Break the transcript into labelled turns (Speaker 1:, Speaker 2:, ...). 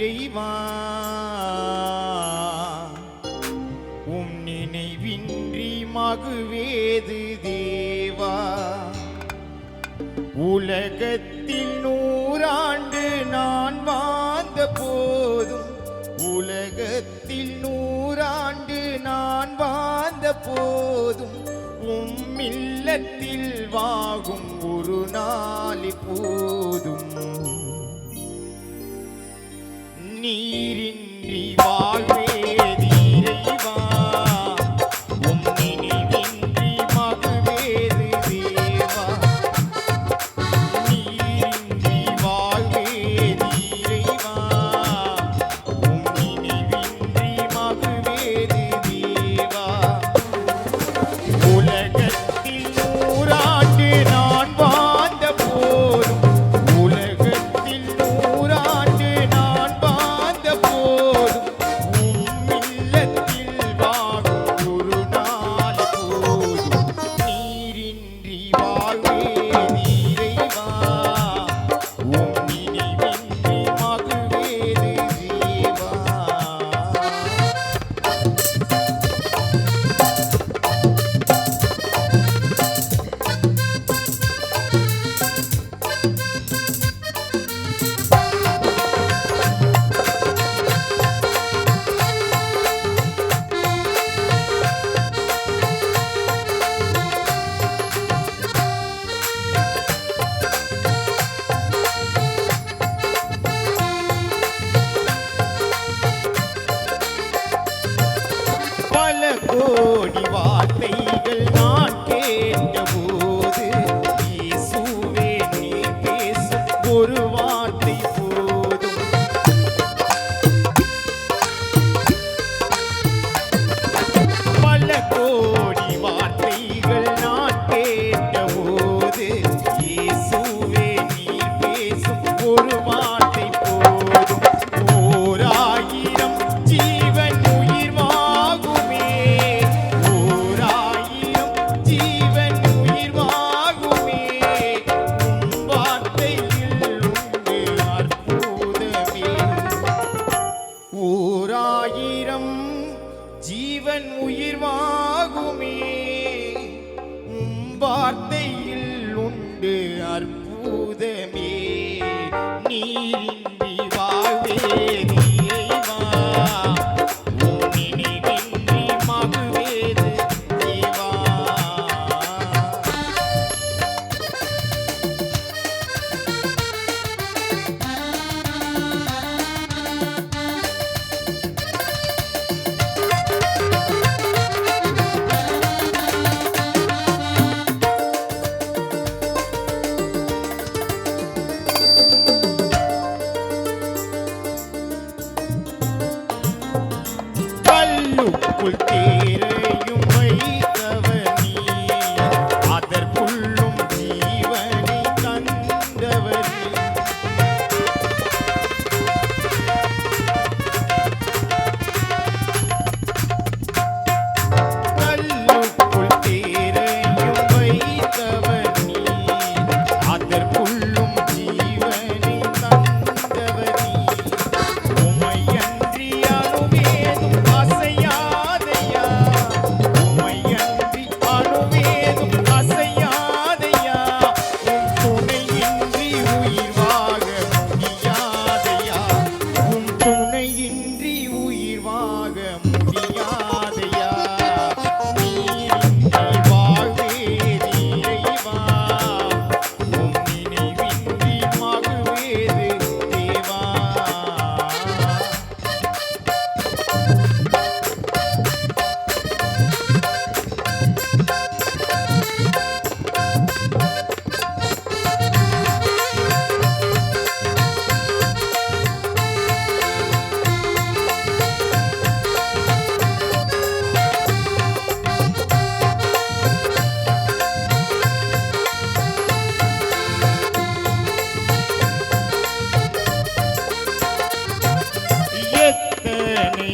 Speaker 1: இறைவா உம் நினைவின்றி மகுவேது தேவா. உலகத்தில் 100 ஆண்டு நான் வாழ்ந்த போதும், உலகத்தில் 100 ஆண்டு நான் வாழ்ந்த போதும், உம் இல்லத்தில் வாகும் ஒரு நாள் போதும். நீரின்றி வாழ்வேது இறைவா உம் நினைவின்றி மகுவேது தேவா. நீரின்றி வாழ்வேது இறைவா உம் நினைவின்றி மகுவேது தேவா. உலகத்தில் 100 ஆண்டு நான் வாழ்ந்த போதும், உலகத்தில் 100 ஆண்டு நான் வாழ்ந்த போதும், உம் இல்லத்தில் வாழும் ஒரு நாள் போதும். நீரின்றி வாழ்வேது இறைவா உம் நினைவின்றி மகுவேது தேவா. பல கோடி வார்த்தைகள் நான் கேட்டபோது, இயேசுவே நீர் பேசும் ஒரு வார்த்தை போதும். பல கோடி வார்த்தைகள் நான் கேட்டபோது, இயேசுவே நீர் பேசும் ஒரு வார்த்தை போதும். 1000 ஜீவன் உயிர் வாகுமே, 1000 ஜீவன் உயிர் வாகுமே, உம் வார்த்தையில் உண்டு அற்புதமே. 1000 ஜீவன் உயிர் வாகுமே, உம் வார்த்தையில் உண்டு அற்புதமே. நீரின்றி வாழ்வேது இறைவா உம் நினைவின்றி மகுவேது தேவா. கல்லுக்குள் தேரையும் வைத்தவர் நீர், அதற்குள்ளும் ஜீவனை தந்தவர் நீர். கல்லுக்குள் தேரையும் வைத்தவர் நீர், அதற்குள்ளும் ஜீவனை தந்தவர் நீர். உம்மையன்றி அணுவேதும் அசையாதையா, உம்மையன்றி அணுவேதும் அசையாதையா, உம் துணையின்றி உயிர் வாழ முடியாதையா, உம் துணையின்றி உயிர் வாழ முடியாதையா. நீரின்றி வாழ்வேது இறைவா உம் நினைவின்றி மகுவேது தேவா. எத்தனை